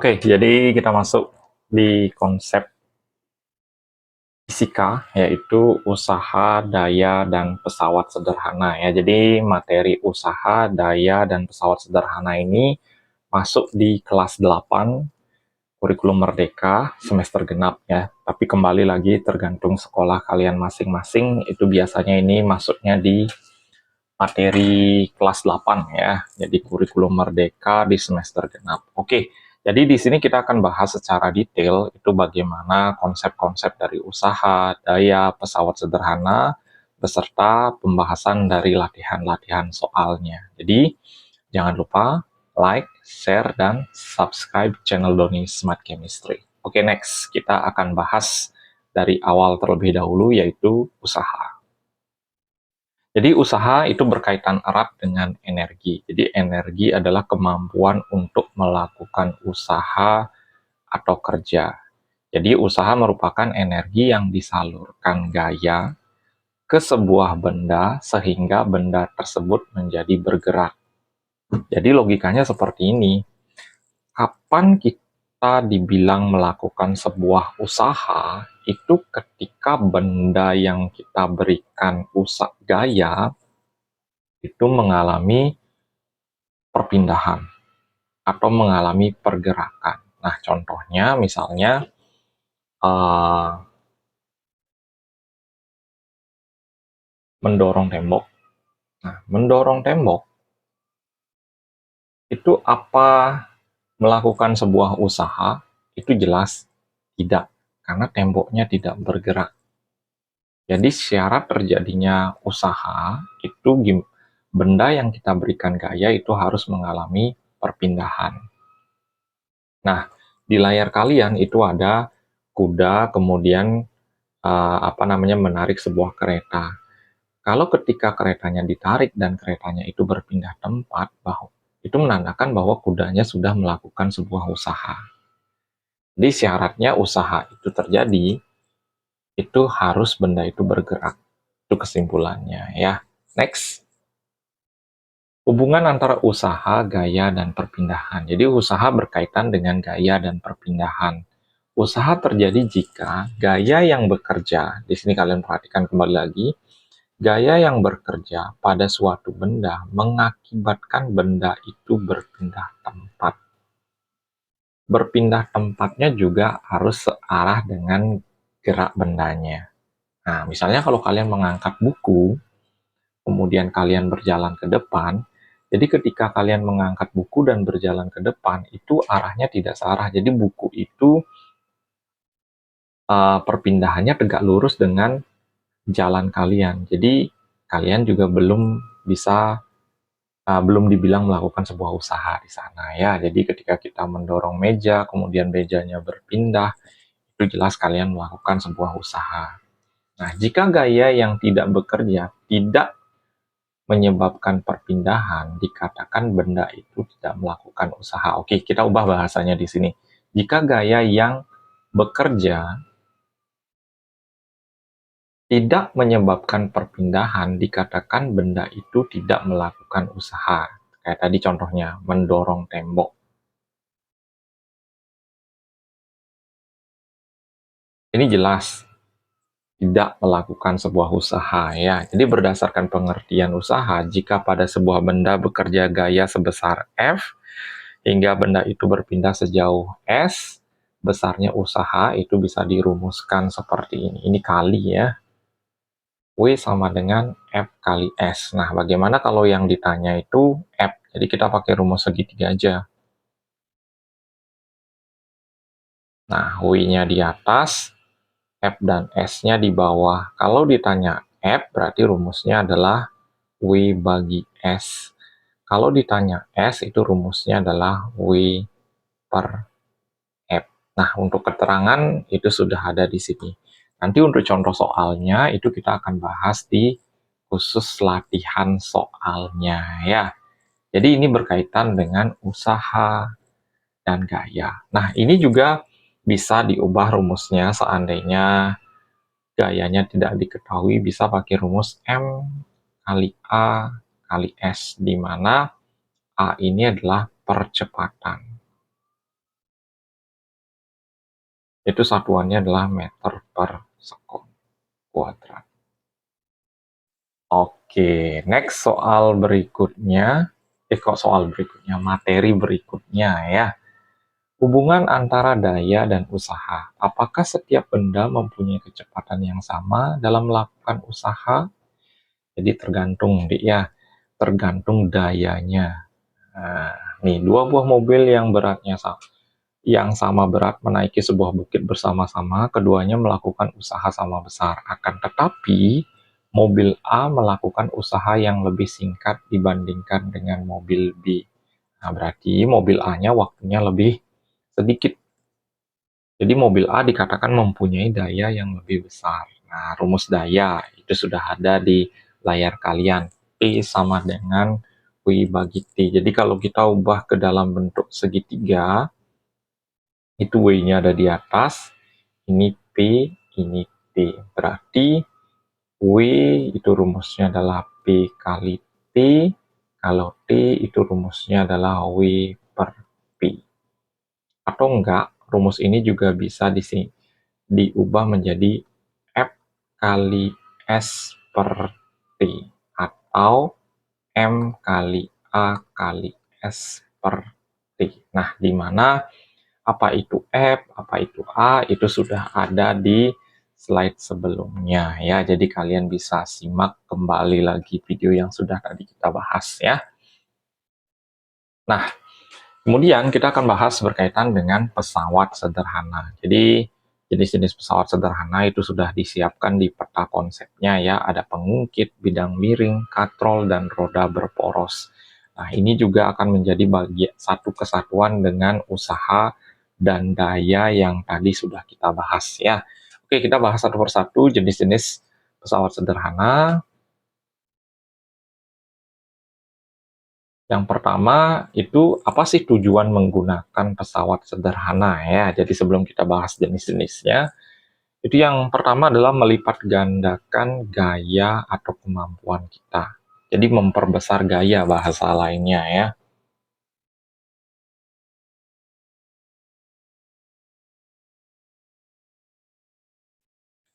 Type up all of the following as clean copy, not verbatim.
Oke, jadi kita masuk di konsep fisika, yaitu usaha, daya, dan pesawat sederhana ya. Jadi materi usaha, daya, dan pesawat sederhana ini masuk di kelas 8 kurikulum Merdeka semester genap ya. Tapi kembali lagi tergantung sekolah kalian masing-masing, itu biasanya ini masuknya di materi kelas 8 ya. Jadi kurikulum Merdeka di semester genap. Oke. Jadi di sini kita akan bahas secara detail itu bagaimana konsep-konsep dari usaha, daya, pesawat sederhana, beserta pembahasan dari latihan-latihan soalnya. Jadi jangan lupa like, share, dan subscribe channel Doni Smart Chemistry. Oke, next kita akan bahas dari awal terlebih dahulu yaitu usaha. Jadi usaha itu berkaitan erat dengan energi. Jadi energi adalah kemampuan untuk melakukan usaha atau kerja. Jadi usaha merupakan energi yang disalurkan gaya ke sebuah benda sehingga benda tersebut menjadi bergerak. Jadi logikanya seperti ini. Kapan kita dibilang melakukan sebuah usaha, itu ketika benda yang kita berikan usaha gaya itu mengalami perpindahan atau mengalami pergerakan. Nah, contohnya misalnya mendorong tembok. Nah, mendorong tembok itu apa melakukan sebuah usaha? Itu jelas tidak, karena temboknya tidak bergerak. Jadi syarat terjadinya usaha itu benda yang kita berikan gaya itu harus mengalami perpindahan. Nah, di layar kalian itu ada kuda kemudian menarik sebuah kereta. Kalau ketika keretanya ditarik dan keretanya itu berpindah tempat, itu menandakan bahwa kudanya sudah melakukan sebuah usaha. Jadi syaratnya usaha itu terjadi, itu harus benda itu bergerak. Itu kesimpulannya ya. Next. Hubungan antara usaha, gaya, dan perpindahan. Jadi usaha berkaitan dengan gaya dan perpindahan. Usaha terjadi jika gaya yang bekerja, di sini kalian perhatikan kembali lagi, gaya yang bekerja pada suatu benda mengakibatkan benda itu berpindah tempat. Berpindah tempatnya juga harus searah dengan gerak bendanya. Nah, misalnya kalau kalian mengangkat buku, kemudian kalian berjalan ke depan, jadi ketika kalian mengangkat buku dan berjalan ke depan, itu arahnya tidak searah. Jadi buku itu perpindahannya tegak lurus dengan jalan kalian. Jadi kalian juga belum dibilang melakukan sebuah usaha di sana ya. Jadi ketika kita mendorong meja, kemudian mejanya berpindah, itu jelas kalian melakukan sebuah usaha. Nah, jika gaya yang tidak bekerja tidak menyebabkan perpindahan, dikatakan benda itu tidak melakukan usaha. Oke, kita ubah bahasanya di sini. Jika gaya yang bekerja tidak menyebabkan perpindahan, dikatakan benda itu tidak melakukan usaha. Kayak tadi contohnya, mendorong tembok. Ini jelas tidak melakukan sebuah usaha ya. Jadi berdasarkan pengertian usaha, jika pada sebuah benda bekerja gaya sebesar F, hingga benda itu berpindah sejauh S, besarnya usaha itu bisa dirumuskan seperti ini. Ini kali ya. W sama dengan F kali S. Nah, bagaimana kalau yang ditanya itu F? Jadi kita pakai rumus segitiga aja. Nah, W-nya di atas, F dan S-nya di bawah. Kalau ditanya F, berarti rumusnya adalah W bagi S. Kalau ditanya S, itu rumusnya adalah W per F. Nah, untuk keterangan itu sudah ada di sini. Nanti untuk contoh soalnya, itu kita akan bahas di khusus latihan soalnya ya. Jadi ini berkaitan dengan usaha dan gaya. Nah, ini juga bisa diubah rumusnya seandainya gayanya tidak diketahui, bisa pakai rumus M kali A kali S, di mana A ini adalah percepatan. Itu satuannya adalah meter per sekon kuadrat. Oke, next soal berikutnya. Materi berikutnya ya. Hubungan antara daya dan usaha. Apakah setiap benda mempunyai kecepatan yang sama dalam melakukan usaha? Jadi tergantung dayanya. Nah, nih dua buah mobil yang sama berat menaiki sebuah bukit bersama-sama, keduanya melakukan usaha sama besar. Akan tetapi, mobil A melakukan usaha yang lebih singkat dibandingkan dengan mobil B. Nah, berarti mobil A-nya waktunya lebih sedikit. Jadi mobil A dikatakan mempunyai daya yang lebih besar. Nah, rumus daya itu sudah ada di layar kalian. P sama dengan W bagi T. Jadi kalau kita ubah ke dalam bentuk segitiga, itu W-nya ada di atas, ini P, ini T. Berarti W itu rumusnya adalah P kali T, kalau T itu rumusnya adalah W per P. Atau enggak, rumus ini juga bisa diubah menjadi F kali S per T, atau M kali A kali S per T. Nah, di mana apa itu F, apa itu A, itu sudah ada di slide sebelumnya ya. Jadi kalian bisa simak kembali lagi video yang sudah tadi kita bahas ya. Nah, kemudian kita akan bahas berkaitan dengan pesawat sederhana. Jadi jenis-jenis pesawat sederhana itu sudah disiapkan di peta konsepnya ya. Ada pengungkit, bidang miring, katrol, dan roda berporos. Nah, ini juga akan menjadi satu kesatuan dengan usaha dan daya yang tadi sudah kita bahas ya. Oke, kita bahas satu persatu jenis-jenis pesawat sederhana. Yang pertama itu apa sih tujuan menggunakan pesawat sederhana ya. Jadi sebelum kita bahas jenis-jenisnya, itu yang pertama adalah melipat gandakan gaya atau kemampuan kita. Jadi memperbesar gaya bahasa lainnya ya.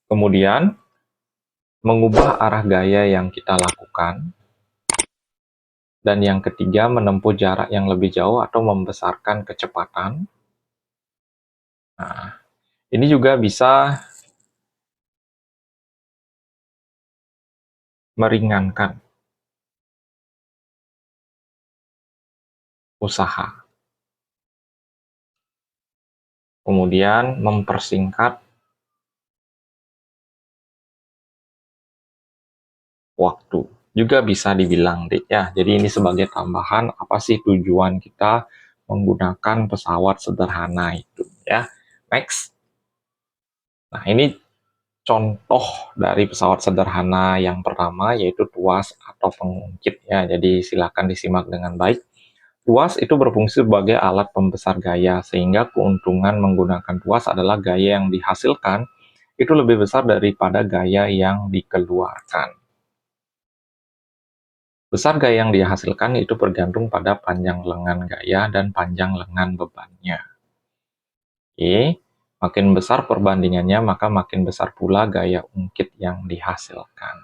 Kemudian mengubah arah gaya yang kita lakukan. Dan yang ketiga menempuh jarak yang lebih jauh atau membesarkan kecepatan. Nah, ini juga bisa meringankan usaha. Kemudian mempersingkat waktu. Juga bisa dibilang, Dik, ya. Jadi ini sebagai tambahan, apa sih tujuan kita menggunakan pesawat sederhana itu, ya. Next. Nah, ini contoh dari pesawat sederhana yang pertama, yaitu tuas atau pengungkit, ya. Jadi silakan disimak dengan baik. Tuas itu berfungsi sebagai alat pembesar gaya, sehingga keuntungan menggunakan tuas adalah gaya yang dihasilkan itu lebih besar daripada gaya yang dikeluarkan. Besar gaya yang dihasilkan itu bergantung pada panjang lengan gaya dan panjang lengan bebannya. Oke, makin besar perbandingannya, maka makin besar pula gaya ungkit yang dihasilkan.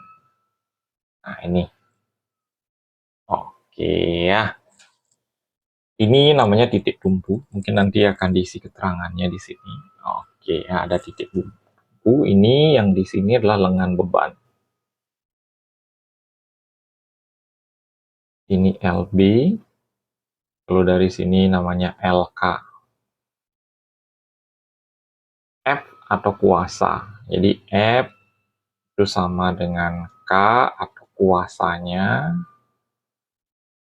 Nah, ini. Oke ya. Ini namanya titik tumpu. Mungkin nanti akan diisi keterangannya di sini. Oke, ya, ada titik tumpu. Ini yang di sini adalah lengan beban. Ini LB. Lalu dari sini namanya LK. F atau kuasa. Jadi F itu sama dengan K atau kuasanya.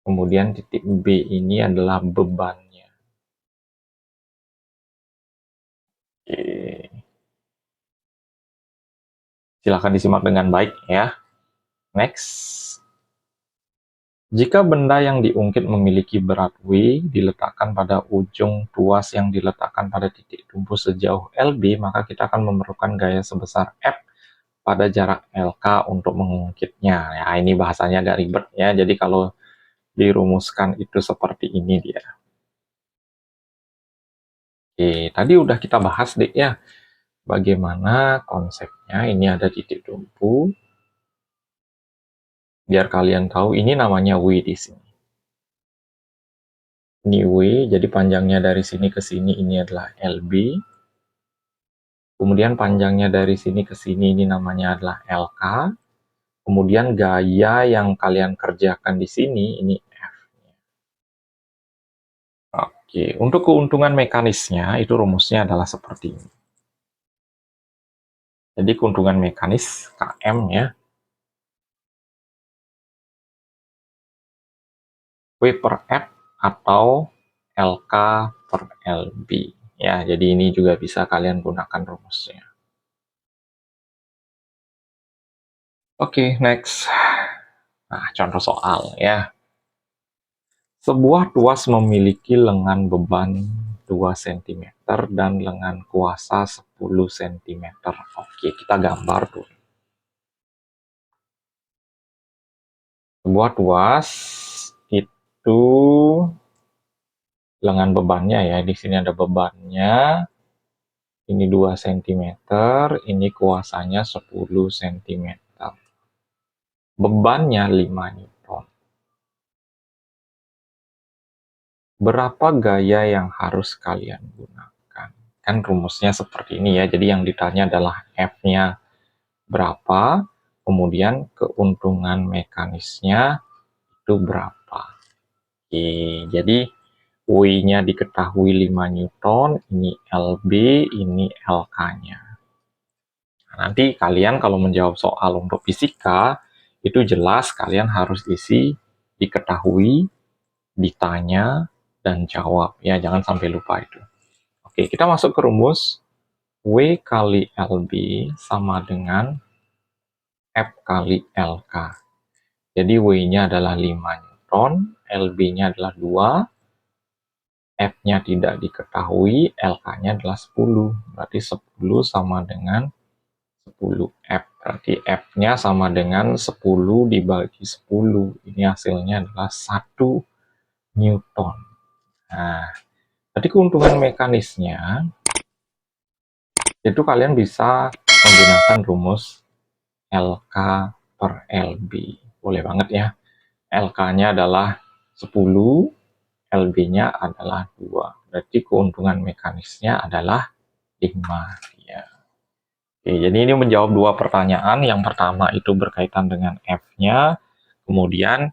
Kemudian titik B ini adalah bebannya. Oke. Silahkan disimak dengan baik ya. Next. Jika benda yang diungkit memiliki berat W diletakkan pada ujung tuas yang diletakkan pada titik tumpu sejauh LB, maka kita akan memerlukan gaya sebesar F pada jarak LK untuk mengungkitnya. Ya, ini bahasanya agak ribet ya. Jadi kalau dirumuskan itu seperti ini dia. Oke, tadi udah kita bahas deh ya. Bagaimana konsepnya? Ini ada titik tumpu. Biar kalian tahu, ini namanya W di sini. Ini W, jadi panjangnya dari sini ke sini ini adalah LB. Kemudian panjangnya dari sini ke sini ini namanya adalah LK. Kemudian gaya yang kalian kerjakan di sini ini F. Oke, untuk keuntungan mekanisnya itu rumusnya adalah seperti ini. Jadi keuntungan mekanis Km ya. W per F atau LK per LB. Ya, jadi ini juga bisa kalian gunakan rumusnya. Oke, next. Nah, contoh soal ya. Sebuah tuas memiliki lengan beban 2 cm dan lengan kuasa 10 cm. Oke, kita gambar dulu. Sebuah tuas itu lengan bebannya ya, di sini ada bebannya. Ini 2 cm, ini kuasanya 10 cm. Bebannya 5 Newton. Berapa gaya yang harus kalian gunakan? Kan rumusnya seperti ini ya, jadi yang ditanya adalah F-nya berapa, kemudian keuntungan mekanisnya itu berapa. Oke, jadi W-nya diketahui 5 Newton, ini LB, ini LK-nya. Nah, nanti kalian kalau menjawab soal untuk fisika, itu jelas kalian harus isi diketahui, ditanya, dan jawab. Ya, jangan sampai lupa itu. Oke, kita masuk ke rumus. W kali LB sama dengan F kali LK. Jadi W-nya adalah 5 Newton, LB-nya adalah 2, F-nya tidak diketahui, LK-nya adalah 10. Berarti 10 sama dengan 10F. Berarti F-nya sama dengan 10 dibagi 10. Ini hasilnya adalah 1 Newton. Nah, tadi keuntungan mekanisnya, itu kalian bisa menggunakan rumus LK per LB. Boleh banget ya. LK-nya adalah 10, LB-nya adalah 2. Berarti keuntungan mekanisnya adalah 5. Ya. Oke, jadi ini menjawab dua pertanyaan. Yang pertama itu berkaitan dengan F-nya, kemudian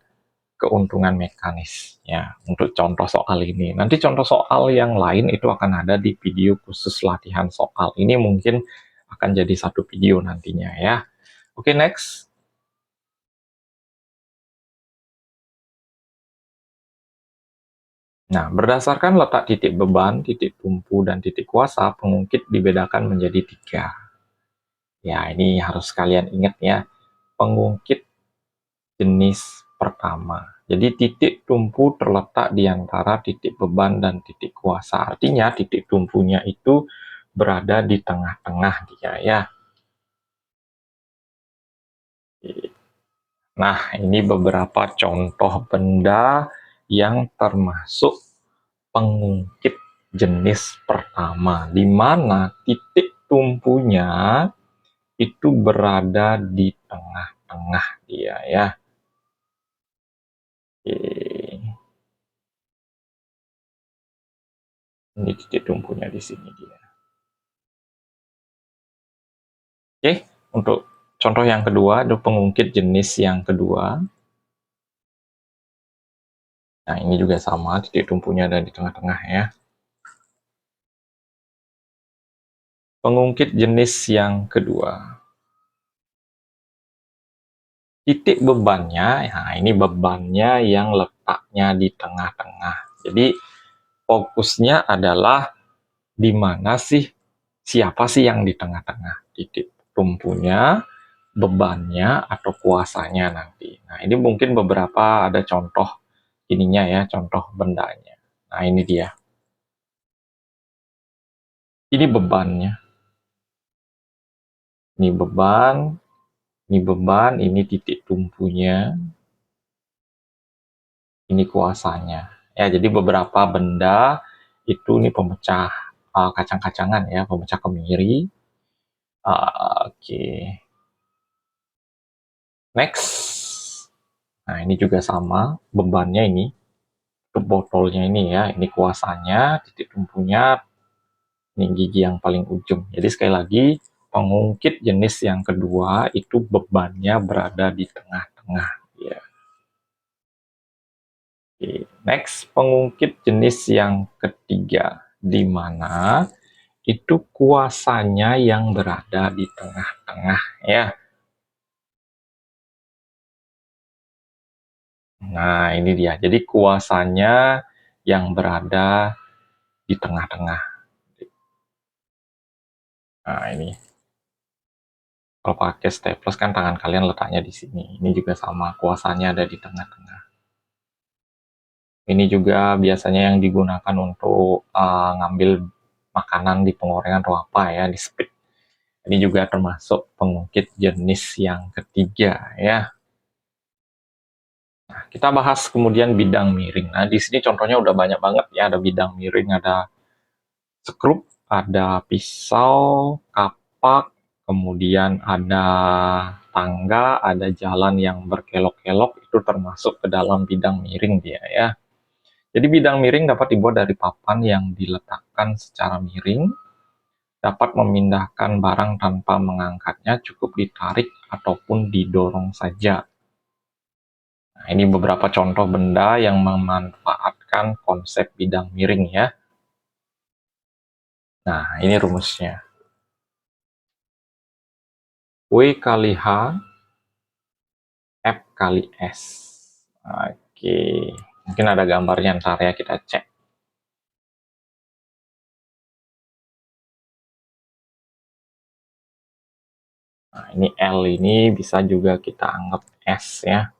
keuntungan mekanis. Ya, untuk contoh soal ini. Nanti contoh soal yang lain itu akan ada di video khusus latihan soal. Ini mungkin akan jadi satu video nantinya ya. Oke, next. Nah, berdasarkan letak titik beban, titik tumpu, dan titik kuasa, pengungkit dibedakan menjadi 3. Ya, ini harus kalian ingat ya. Pengungkit jenis pertama. Jadi titik tumpu terletak di antara titik beban dan titik kuasa. Artinya titik tumpunya itu berada di tengah-tengah dia ya. Nah, ini beberapa contoh benda yang termasuk pengungkit jenis pertama, di mana titik tumpunya itu berada di tengah-tengah dia ya. Oke. Ini titik tumpunya di sini dia. Oke, untuk contoh yang kedua, ada pengungkit jenis yang kedua. Nah, ini juga sama, titik tumpunya ada di tengah-tengah ya. Pengungkit jenis yang kedua. Titik bebannya, nah ini bebannya yang letaknya di tengah-tengah. Jadi fokusnya adalah di mana sih, siapa sih yang di tengah-tengah? Titik tumpunya, bebannya, atau kuasanya nanti. Nah, ini mungkin beberapa ada contoh ininya ya, contoh bendanya. Nah, ini dia. Ini bebannya. Ini beban, ini titik tumpunya, ini kuasanya. Ya, jadi beberapa benda itu ini pemecah kacang-kacangan ya, pemecah kemiri. Oke. Next. Nah, ini juga sama, bebannya ini, untuk botolnya ini ya, ini kuasanya, titik tumpunya, ini gigi yang paling ujung. Jadi sekali lagi, pengungkit jenis yang kedua itu bebannya berada di tengah-tengah. Ya. Oke. Next, pengungkit jenis yang ketiga, di mana itu kuasanya yang berada di tengah-tengah ya. Nah, ini dia. Jadi kuasanya yang berada di tengah-tengah. Nah, ini. Kalau pakai staples kan tangan kalian letaknya di sini. Ini juga sama, kuasanya ada di tengah-tengah. Ini juga biasanya yang digunakan untuk ngambil makanan di penggorengan atau apa ya, di speed. Ini juga termasuk pengungkit jenis yang ketiga ya. Nah, kita bahas kemudian bidang miring. Nah, di sini contohnya udah banyak banget ya, ada bidang miring, ada skrup, ada pisau, kapak, kemudian ada tangga, ada jalan yang berkelok-kelok, itu termasuk ke dalam bidang miring dia ya. Jadi bidang miring dapat dibuat dari papan yang diletakkan secara miring, dapat memindahkan barang tanpa mengangkatnya, cukup ditarik ataupun didorong saja. Nah, ini beberapa contoh benda yang memanfaatkan konsep bidang miring ya. Nah, ini rumusnya. W kali H, F kali S. Oke, mungkin ada gambarnya, ntar ya kita cek. Nah, ini L ini bisa juga kita anggap S ya.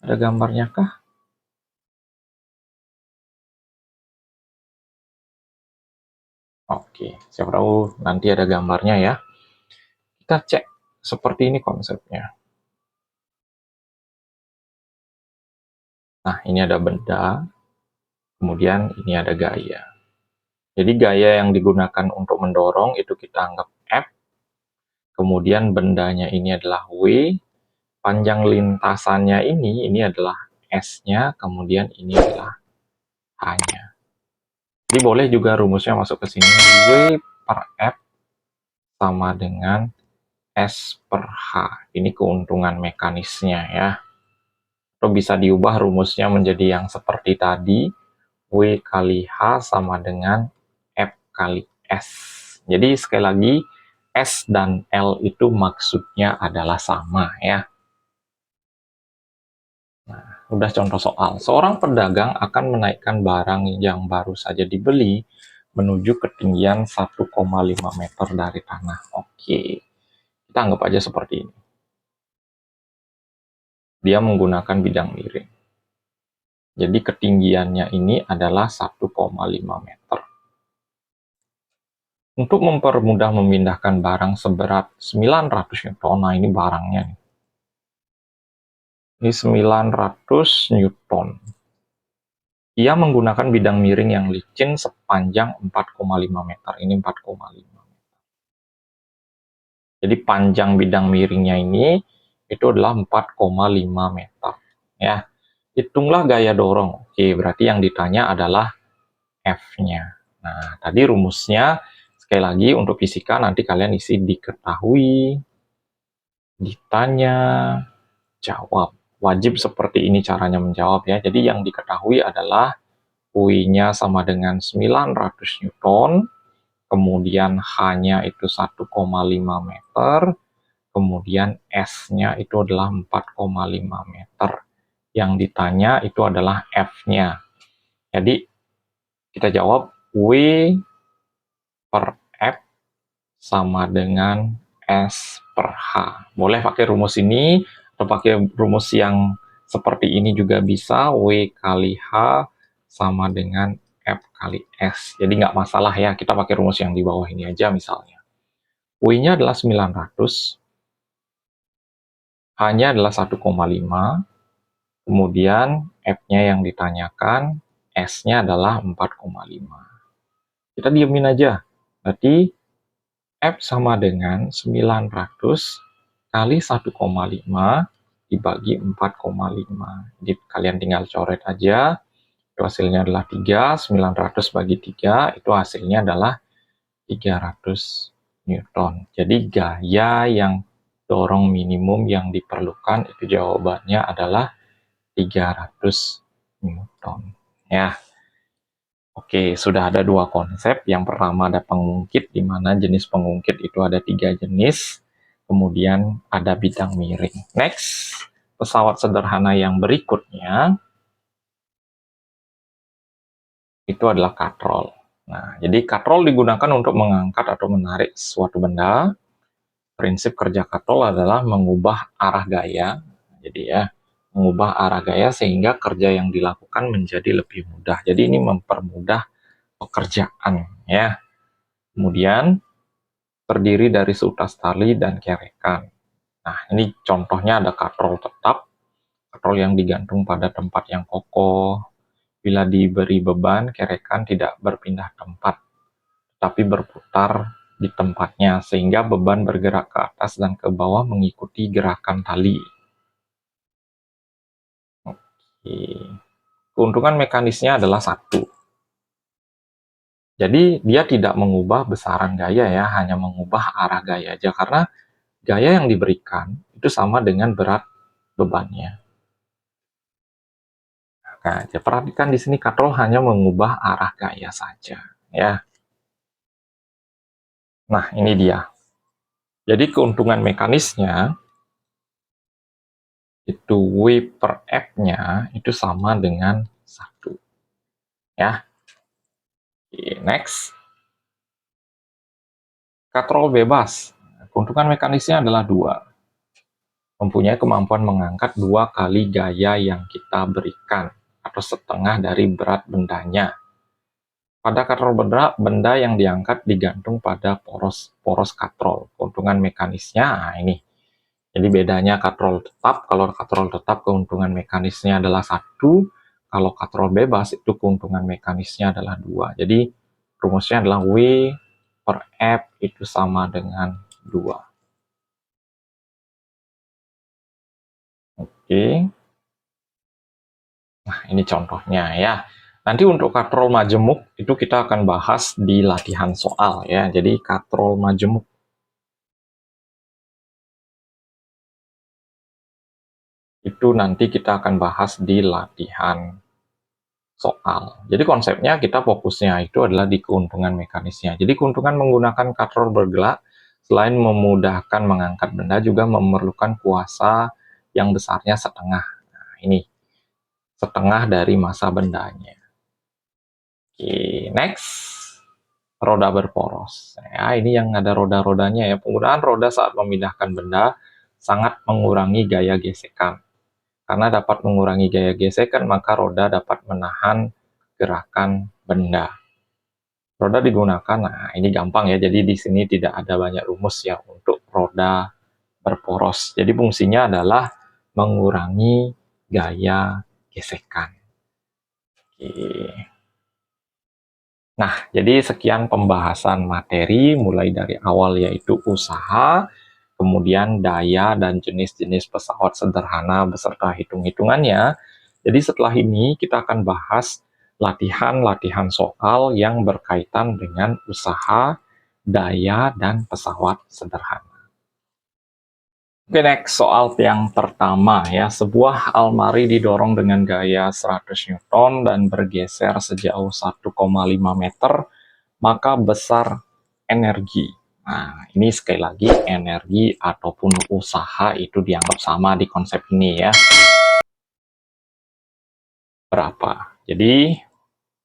Ada gambarnya kah? Oke, siapa tahu nanti ada gambarnya ya. Kita cek seperti ini konsepnya. Nah, ini ada benda, kemudian ini ada gaya. Jadi gaya yang digunakan untuk mendorong itu kita anggap F, kemudian bendanya ini adalah W, panjang lintasannya ini adalah S-nya, kemudian ini adalah H-nya. Jadi boleh juga rumusnya masuk ke sini, W per F sama dengan S per H. Ini keuntungan mekanisnya ya. Atau bisa diubah rumusnya menjadi yang seperti tadi, W kali H sama dengan F kali S. Jadi sekali lagi, S dan L itu maksudnya adalah sama ya. Nah, udah contoh soal. Seorang pedagang akan menaikkan barang yang baru saja dibeli menuju ketinggian 1,5 meter dari tanah. Oke, kita anggap aja seperti ini. Dia menggunakan bidang miring. Jadi ketinggiannya ini adalah 1,5 meter. Untuk mempermudah memindahkan barang seberat 900 Newton, nah ini barangnya nih. Ini 900 Newton. Ia menggunakan bidang miring yang licin sepanjang 4,5 meter. Ini 4,5. Jadi panjang bidang miringnya ini itu adalah 4,5 meter. Ya, hitunglah gaya dorong. Oke, berarti yang ditanya adalah F-nya. Nah, tadi rumusnya sekali lagi untuk fisika nanti kalian isi diketahui, ditanya, jawab. Wajib seperti ini caranya menjawab ya. Jadi yang diketahui adalah W-nya sama dengan 900 Newton, kemudian H-nya itu 1,5 meter, kemudian S-nya itu adalah 4,5 meter. Yang ditanya itu adalah F-nya. Jadi kita jawab W per F sama dengan S per H. Boleh pakai rumus ini atau pakai rumus yang seperti ini juga bisa. W kali H sama dengan F kali S. Jadi nggak masalah ya, kita pakai rumus yang di bawah ini aja misalnya. W-nya adalah 900, H-nya adalah 1,5, kemudian F-nya yang ditanyakan, S-nya adalah 4,5. Kita diemin aja. Berarti F sama dengan 900 kali 1,5 dibagi 4,5. Jadi kalian tinggal coret aja. Itu hasilnya adalah 3, 900 bagi 3, itu hasilnya adalah 300 Newton. Jadi gaya yang dorong minimum yang diperlukan itu jawabannya adalah 300 Newton. Ya. Oke, sudah ada dua konsep. Yang pertama ada pengungkit, di mana jenis pengungkit itu ada 3 jenis. Kemudian ada bidang miring. Next, pesawat sederhana yang berikutnya itu adalah katrol. Nah, jadi katrol digunakan untuk mengangkat atau menarik suatu benda. Prinsip kerja katrol adalah mengubah arah gaya. Jadi ya, mengubah arah gaya sehingga kerja yang dilakukan menjadi lebih mudah. Jadi ini mempermudah pekerjaan ya. Kemudian terdiri dari seutas tali dan kerekan. Nah, ini contohnya ada katrol tetap, katrol yang digantung pada tempat yang kokoh. Bila diberi beban, kerekan tidak berpindah tempat, tapi berputar di tempatnya, sehingga beban bergerak ke atas dan ke bawah mengikuti gerakan tali. Oke. Keuntungan mekanisnya adalah satu. Jadi dia tidak mengubah besaran gaya ya, hanya mengubah arah gaya aja, karena gaya yang diberikan itu sama dengan berat bebannya. Nah, perhatikan di sini katrol hanya mengubah arah gaya saja ya. Nah, ini dia. Jadi keuntungan mekanisnya itu W per F-nya itu sama dengan 1. Ya. Oke, next. Katrol bebas. Keuntungan mekanisnya adalah 2. Mempunyai kemampuan mengangkat 2 kali gaya yang kita berikan, atau setengah dari berat bendanya. Pada katrol benda yang diangkat digantung pada poros katrol. Keuntungan mekanisnya, nah ini. Jadi bedanya katrol tetap, kalau katrol tetap keuntungan mekanisnya adalah 1, kalau katrol bebas itu keuntungan mekanisnya adalah 2. Jadi rumusnya adalah W per F itu sama dengan 2. Oke. Nah, ini contohnya ya. Nanti untuk katrol majemuk itu kita akan bahas di latihan soal ya. Jadi katrol majemuk itu nanti kita akan bahas di latihan soal. Jadi konsepnya kita fokusnya itu adalah di keuntungan mekanisnya. Jadi keuntungan menggunakan katrol bergerak selain memudahkan mengangkat benda juga memerlukan kuasa yang besarnya setengah. Nah, ini setengah dari massa bendanya. Oke, next. Roda berporos. Ya, ini yang ada roda-rodanya ya. Penggunaan roda saat memindahkan benda sangat mengurangi gaya gesekan. Karena dapat mengurangi gaya gesekan, maka roda dapat menahan gerakan benda. Roda digunakan, nah ini gampang ya, jadi di sini tidak ada banyak rumus ya untuk roda berporos. Jadi fungsinya adalah mengurangi gaya gesekan. Oke. Nah, jadi sekian pembahasan materi mulai dari awal yaitu usaha, kemudian daya dan jenis-jenis pesawat sederhana beserta hitung-hitungannya. Jadi setelah ini kita akan bahas latihan-latihan soal yang berkaitan dengan usaha, daya, dan pesawat sederhana. Oke, next soal yang pertama ya. Sebuah almari didorong dengan gaya 100 Newton dan bergeser sejauh 1,5 meter, maka besar energi. Nah, ini sekali lagi energi ataupun usaha itu dianggap sama di konsep ini ya. Berapa? Jadi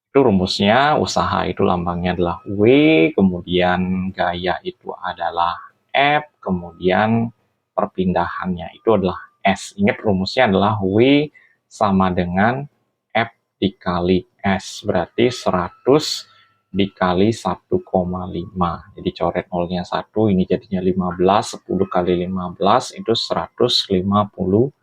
itu rumusnya, usaha itu lambangnya adalah W, kemudian gaya itu adalah F, kemudian perpindahannya itu adalah S. Ingat rumusnya adalah W sama dengan F dikali S, berarti 100 dikali 1,5. Jadi coret nolnya 1, ini jadinya 15, 10 kali 15 itu 150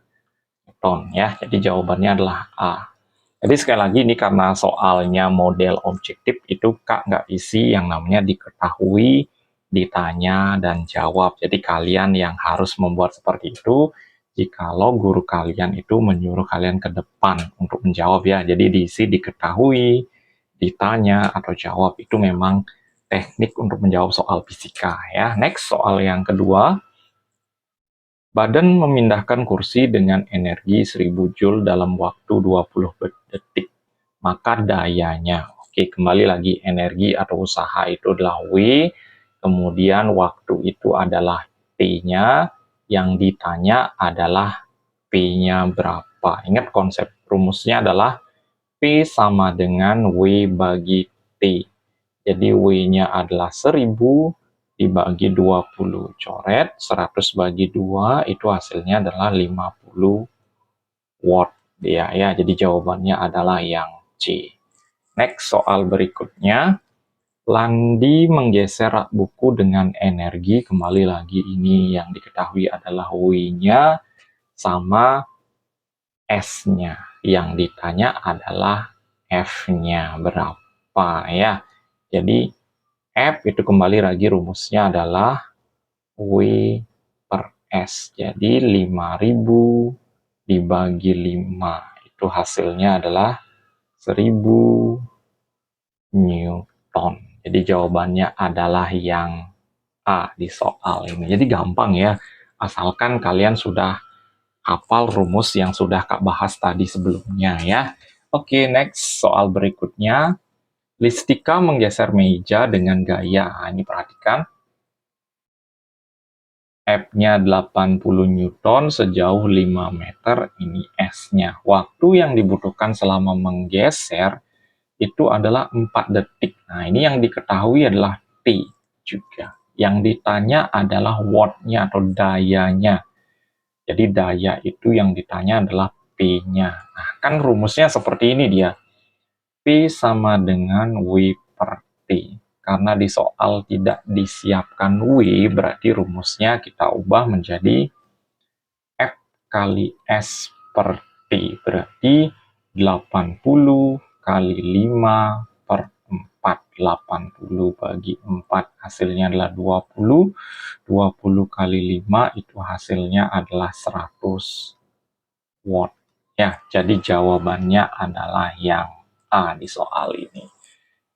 ton ya. Jadi jawabannya adalah A. Jadi sekali lagi ini karena soalnya model objektif itu Kak nggak isi yang namanya diketahui ditanya dan jawab. Jadi kalian yang harus membuat seperti itu jikalau guru kalian itu menyuruh kalian ke depan untuk menjawab ya. Jadi diisi diketahui, ditanya atau jawab itu memang teknik untuk menjawab soal fisika ya. Next, soal yang kedua. Badan memindahkan kursi dengan energi 1000 Joule dalam waktu 20 detik. Maka dayanya, oke, kembali lagi, energi atau usaha itu adalah W, kemudian waktu itu adalah T-nya, yang ditanya adalah P-nya berapa. Ingat konsep rumusnya adalah P sama dengan W bagi T. Jadi W-nya adalah 1000 dibagi 20. Coret 100 bagi 2 itu hasilnya adalah 50 watt. Ya, jadi jawabannya adalah yang C. Next, soal berikutnya. Landi menggeser rak buku dengan energi, kembali lagi ini yang diketahui adalah W-nya sama S-nya. Yang ditanya adalah F-nya berapa ya. Jadi F itu kembali lagi rumusnya adalah W per S. Jadi 5000 dibagi 5. Itu hasilnya adalah 1000 Newton. Jadi jawabannya adalah yang A di soal ini. Jadi gampang ya, asalkan kalian sudah hafal rumus yang sudah Kak bahas tadi sebelumnya ya. Oke, next soal berikutnya. Listika menggeser meja dengan gaya. Nah, ini perhatikan. F-nya 80 Newton sejauh 5 meter, ini S-nya. Waktu yang dibutuhkan selama menggeser itu adalah 4 detik. Nah, ini yang diketahui adalah T juga. Yang ditanya adalah watt-nya atau dayanya. Jadi daya itu yang ditanya adalah P-nya. Nah, kan rumusnya seperti ini dia. P sama dengan W per T. Karena di soal tidak disiapkan W, berarti rumusnya kita ubah menjadi F kali S per T. Berarti 80 kali 5 per 4. 80 bagi 4 hasilnya adalah 20. 20 kali 5 itu hasilnya adalah 100 watt. Ya, jadi jawabannya adalah yang A di soal ini.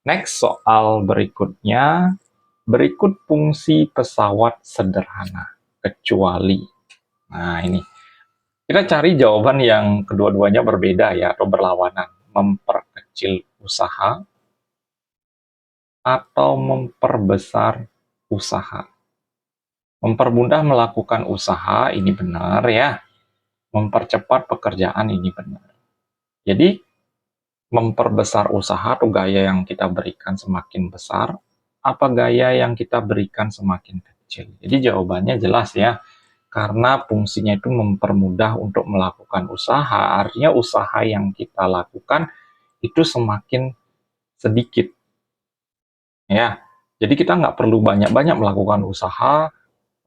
Next, soal berikutnya. Berikut fungsi pesawat sederhana, kecuali. Nah, ini. Kita cari jawaban yang kedua-duanya berbeda ya, atau berlawanan. Memperkecil usaha atau memperbesar usaha. Mempermudah melakukan usaha, ini benar ya. Mempercepat pekerjaan, ini benar. Jadi, memperbesar usaha atau gaya yang kita berikan semakin besar, apa gaya yang kita berikan semakin kecil. Jadi jawabannya jelas ya, karena fungsinya itu mempermudah untuk melakukan usaha, artinya usaha yang kita lakukan itu semakin sedikit. Ya, jadi kita nggak perlu banyak-banyak melakukan usaha,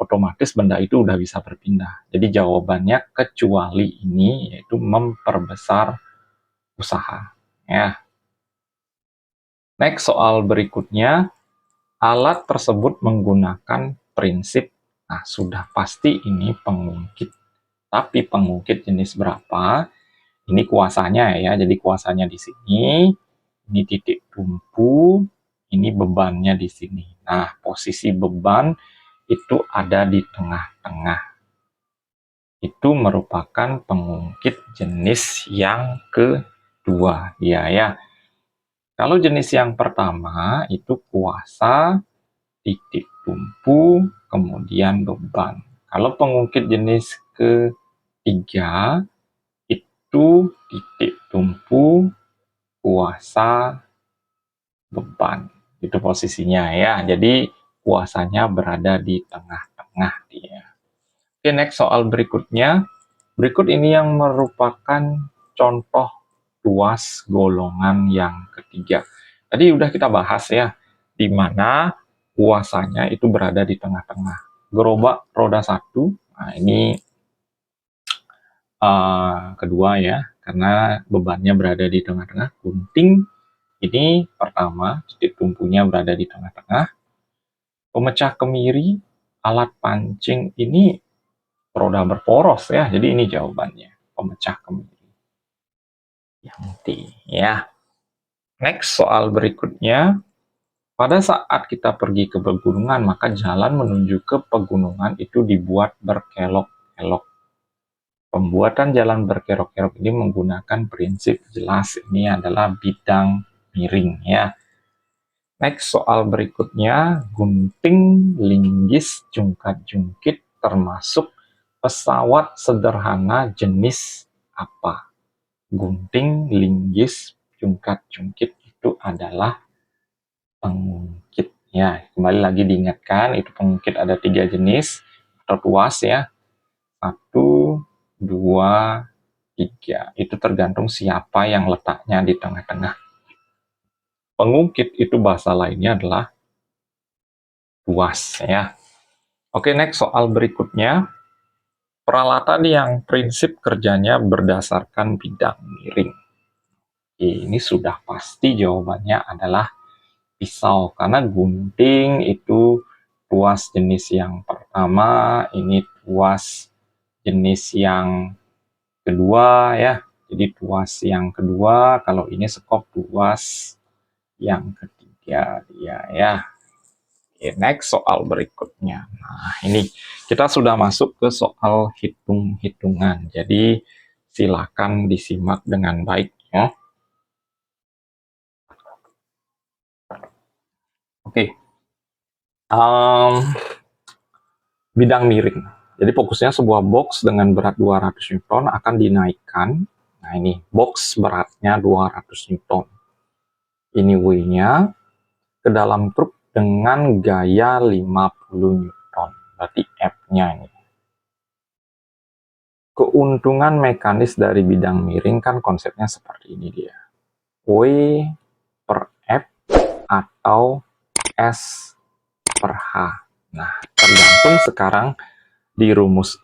otomatis benda itu udah bisa berpindah. Jadi jawabannya kecuali ini, yaitu memperbesar usaha. Ya. Next, soal berikutnya, alat tersebut menggunakan prinsip, nah sudah pasti ini pengungkit. Tapi pengungkit jenis berapa? Ini kuasanya ya, jadi kuasanya di sini, ini titik tumpu, ini bebannya di sini. Nah, posisi beban itu ada di tengah-tengah. Itu merupakan pengungkit jenis yang kedua, ya. Kalau jenis yang pertama itu kuasa, titik tumpu, kemudian beban. Kalau pengungkit jenis ketiga itu titik tumpu, kuasa, beban. Itu posisinya ya. Jadi kuasanya berada di tengah-tengah dia. Oke, next soal berikutnya. Berikut ini yang merupakan contoh tuas golongan yang ketiga. Tadi udah kita bahas ya, di mana kuasanya itu berada di tengah-tengah. Gerobak roda 1, nah ini kedua ya, karena bebannya berada di tengah-tengah. Gunting ini pertama, titik tumpunya berada di tengah-tengah. Pemecah kemiri alat pancing ini roda berporos ya. Jadi ini jawabannya, pemecah kemiri. Yang D ya. Next, soal berikutnya. Pada saat kita pergi ke pegunungan, maka jalan menuju ke pegunungan itu dibuat berkelok-kelok. Pembuatan jalan berkelok-kelok ini menggunakan prinsip jelas. Ini adalah bidang miring ya. Next, soal berikutnya, gunting, linggis, jungkat-jungkit termasuk pesawat sederhana jenis apa? Gunting, linggis, jungkat-jungkit itu adalah pengungkit. Ya, kembali lagi diingatkan, itu pengungkit ada 3 jenis atau tuas ya. 1, 2, 3. Itu tergantung siapa yang letaknya di tengah-tengah. Pengungkit itu bahasa lainnya adalah tuas ya. Oke, next soal berikutnya. Peralatan yang prinsip kerjanya berdasarkan bidang miring. Ini sudah pasti jawabannya adalah pisau, karena gunting itu tuas jenis yang pertama, ini tuas jenis yang kedua ya. Jadi tuas yang kedua, kalau ini sekop tuas yang ketiga dia ya. Oke, next soal berikutnya. Nah, ini kita sudah masuk ke soal hitung-hitungan. Jadi silakan disimak dengan baik ya. Oke. Bidang miring. Jadi fokusnya sebuah box dengan berat 200 Newton akan dinaikkan. Nah ini box beratnya 200 Newton. Ini W-nya ke dalam truk dengan gaya 50 Newton. Berarti F-nya ini. Keuntungan mekanis dari bidang miring kan konsepnya seperti ini dia. W per F atau S per H. Nah, tergantung sekarang di rumus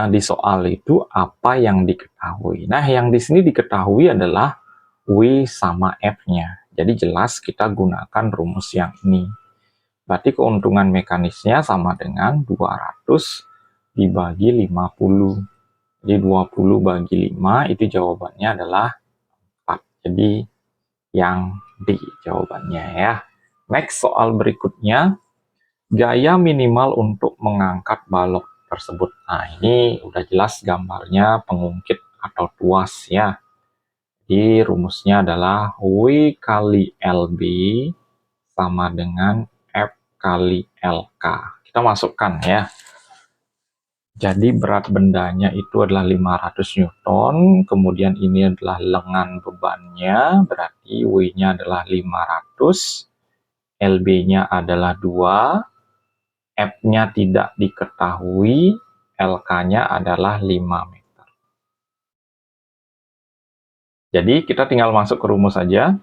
di soal itu apa yang diketahui. Nah, yang di sini diketahui adalah W sama F-nya. Jadi jelas kita gunakan rumus yang ini. Berarti keuntungan mekanisnya sama dengan 200 dibagi 50. Jadi 20 bagi 5 itu jawabannya adalah 4. Jadi yang D jawabannya ya. Next soal berikutnya. Gaya minimal untuk mengangkat balok tersebut. Nah, ini udah jelas gambarnya pengungkit atau tuas ya. Jadi rumusnya adalah W kali LB sama dengan F kali LK. Kita masukkan ya. Jadi berat bendanya itu adalah 500 Newton, kemudian ini adalah lengan bebannya, berarti W-nya adalah 500, LB-nya adalah 2, F-nya tidak diketahui, LK-nya adalah 5 meter. Jadi kita tinggal masuk ke rumus saja.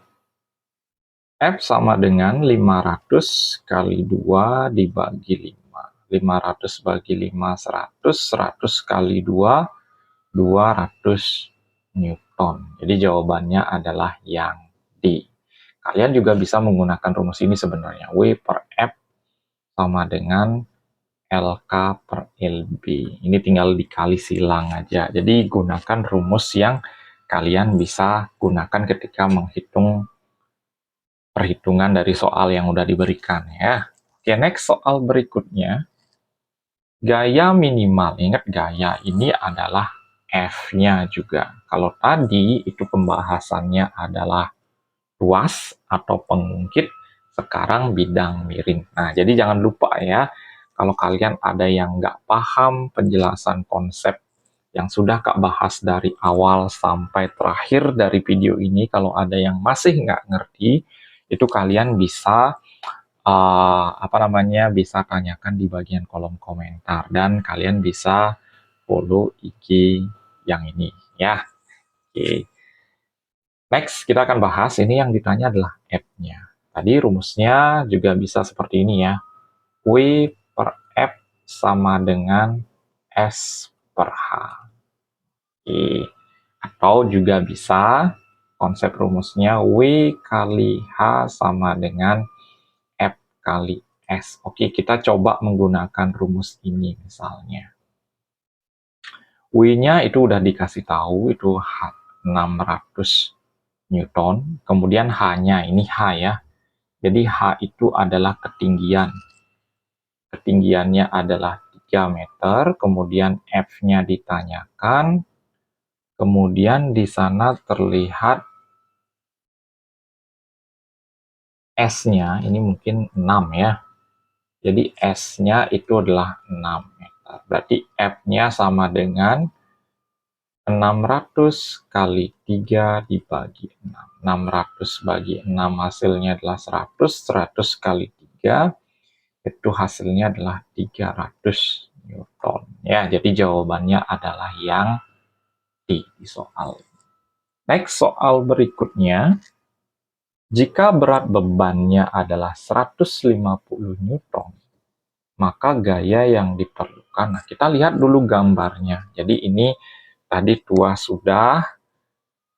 F sama dengan 500 kali 2 dibagi 5. 500 bagi 5, 100. 100 kali 2, 200 Newton. Jadi jawabannya adalah yang D. Kalian juga bisa menggunakan rumus ini sebenarnya. W per F sama dengan LK per LB. Ini tinggal dikali silang aja. Jadi gunakan rumus yang kalian bisa gunakan ketika menghitung perhitungan dari soal yang udah diberikan ya. Oke, next soal berikutnya. Gaya minimal. Ingat gaya ini adalah F-nya juga. Kalau tadi itu pembahasannya adalah tuas atau pengungkit, sekarang bidang miring. Nah, jadi jangan lupa ya, kalau kalian ada yang nggak paham penjelasan konsep yang sudah Kak bahas dari awal sampai terakhir dari video ini, kalau ada yang masih nggak ngerti, itu kalian bisa bisa tanyakan di bagian kolom komentar dan kalian bisa follow IG yang ini ya. Oke. Next, kita akan bahas ini yang ditanya adalah F-nya. Tadi rumusnya juga bisa seperti ini ya. W per F sama dengan S per H. Oke. Atau juga bisa konsep rumusnya W kali H sama dengan F kali S. Oke, kita coba menggunakan rumus ini misalnya. W-nya itu udah dikasih tahu, itu 600 Newton. Kemudian H-nya, ini H ya. Jadi H itu adalah ketinggian. Ketinggiannya adalah 3 meter, kemudian F-nya ditanyakan, kemudian di sana terlihat S-nya, ini mungkin 6 ya. Jadi S-nya itu adalah 6 meter. Berarti F-nya sama dengan 600 kali 3 dibagi 6. 600 bagi 6 hasilnya adalah 100. 100 kali 3 itu hasilnya adalah 300 Newton. Ya, jadi jawabannya adalah yang D di soal. Next, soal berikutnya. Jika berat bebannya adalah 150 Newton, maka gaya yang diperlukan. Nah, kita lihat dulu gambarnya. Jadi ini tadi tuas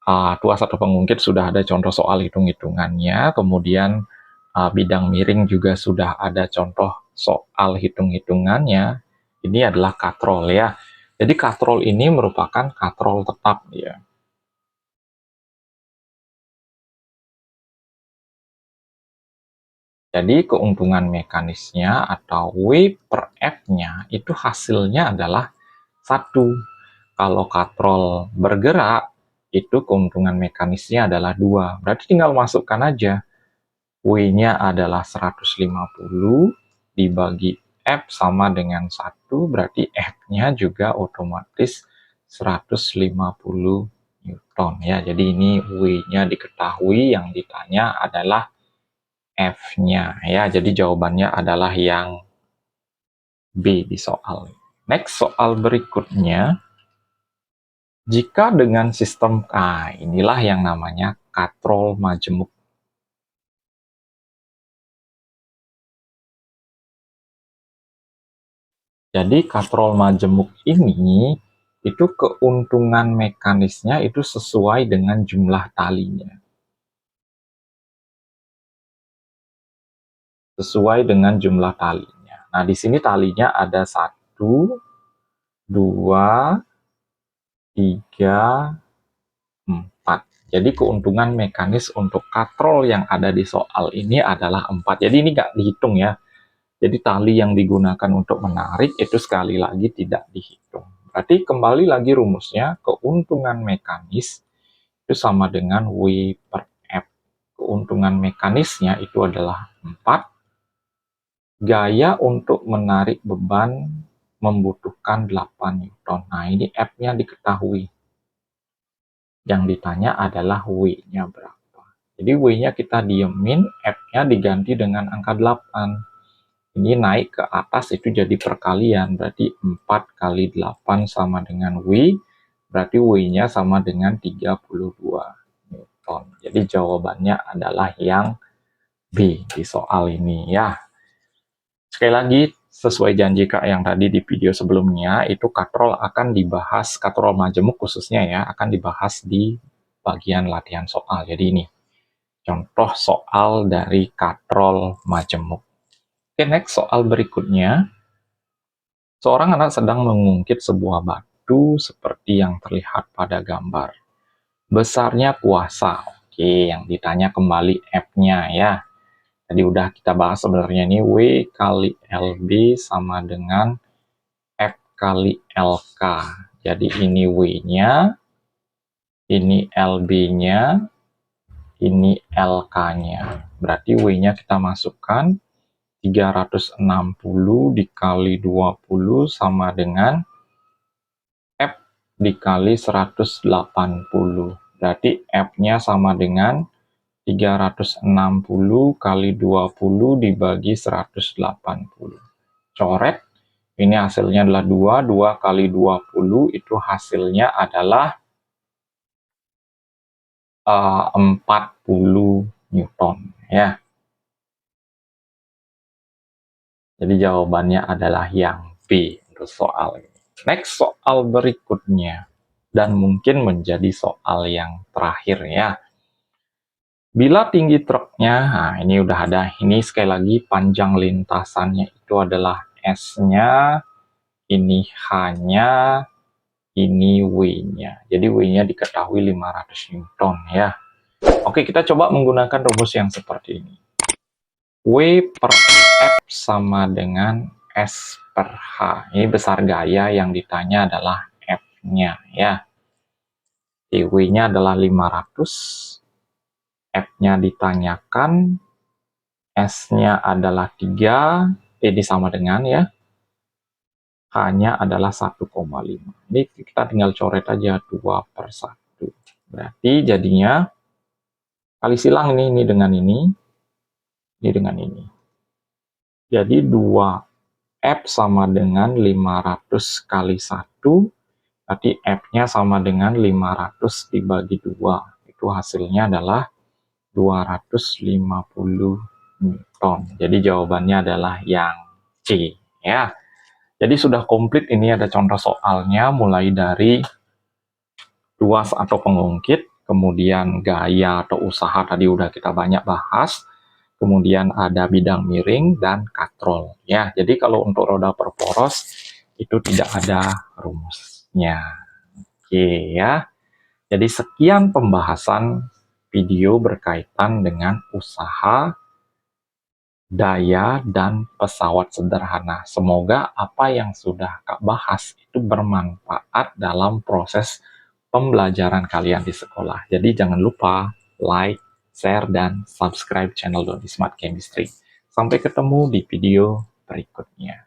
atau pengungkit sudah ada contoh soal hitung-hitungannya, kemudian bidang miring juga sudah ada contoh soal hitung-hitungannya. Ini adalah katrol ya. Jadi katrol ini merupakan katrol tetap ya. Jadi keuntungan mekanisnya atau W per F-nya itu hasilnya adalah 1. Kalau katrol bergerak, itu keuntungan mekanisnya adalah 2. Berarti tinggal masukkan aja. W-nya adalah 150 dibagi F sama dengan 1, berarti F-nya juga otomatis 150 Newton ya. Jadi ini W-nya diketahui, yang ditanya adalah F-nya ya. Jadi jawabannya adalah yang B di soal. Next, soal berikutnya. Jika dengan sistem inilah yang namanya katrol majemuk. Jadi katrol majemuk ini itu keuntungan mekanisnya itu sesuai dengan jumlah talinya. Sesuai dengan jumlah talinya. Nah, di sini talinya ada 1, 2, 3, 4. Jadi keuntungan mekanis untuk katrol yang ada di soal ini adalah 4. Jadi ini nggak dihitung ya. Jadi tali yang digunakan untuk menarik itu sekali lagi tidak dihitung. Berarti kembali lagi rumusnya, keuntungan mekanis itu sama dengan W per F. Keuntungan mekanisnya itu adalah 4. Gaya untuk menarik beban membutuhkan 8 Newton. Nah, ini F-nya diketahui. Yang ditanya adalah W-nya berapa. Jadi W-nya kita diemin, F-nya diganti dengan angka 8. Ini naik ke atas itu jadi perkalian, berarti 4 kali 8 sama dengan W, berarti W-nya sama dengan 32 Newton. Jadi jawabannya adalah yang B di soal ini ya. Sekali lagi, sesuai janji Kak yang tadi di video sebelumnya, itu katrol akan dibahas, katrol majemuk khususnya ya, akan dibahas di bagian latihan soal. Jadi ini, contoh soal dari katrol majemuk. Oke, next soal berikutnya. Seorang anak sedang mengungkit sebuah batu seperti yang terlihat pada gambar. Besarnya kuasa. Oke, yang ditanya kembali F-nya ya. Tadi udah kita bahas sebenarnya ini W kali LB sama dengan F kali LK. Jadi ini W-nya, ini LB-nya, ini LK-nya. Berarti W-nya kita masukkan 360 dikali 20 sama dengan F dikali 180. Berarti F-nya sama dengan 360 kali 20 dibagi 180. Coret, ini hasilnya adalah 2. 2 kali 20 itu hasilnya adalah 40 Newton. Ya. Jadi jawabannya adalah yang B untuk soal ini. Next, soal berikutnya. Dan mungkin menjadi soal yang terakhir ya. Bila tinggi truknya, nah ini udah ada. Ini sekali lagi panjang lintasannya itu adalah S-nya, ini H-nya, ini W-nya. Jadi W-nya diketahui 500 Newton ya. Oke, kita coba menggunakan rumus yang seperti ini. W per F sama dengan S per H. Ini besar gaya yang ditanya adalah F-nya ya. W-nya adalah 500, F-nya ditanyakan, S-nya adalah 3, ini sama dengan ya, H-nya adalah 1,5. Ini kita tinggal coret aja 2 per 1. Berarti jadinya kali silang ini dengan ini dengan ini. Jadi 2F sama dengan 500 kali 1, berarti F-nya sama dengan 500 dibagi 2. Itu hasilnya adalah 250 Newton. Jadi jawabannya adalah yang C ya. Jadi sudah komplit, ini ada contoh soalnya mulai dari tuas atau pengungkit, kemudian gaya atau usaha tadi udah kita banyak bahas, kemudian ada bidang miring dan katrol ya. Jadi kalau untuk roda perporos itu tidak ada rumusnya. Oke ya. Jadi sekian pembahasan video berkaitan dengan usaha, daya, dan pesawat sederhana. Semoga apa yang sudah Kak bahas itu bermanfaat dalam proses pembelajaran kalian di sekolah. Jadi jangan lupa like, share, dan subscribe channel Dodi Smart Chemistry. Sampai ketemu di video berikutnya.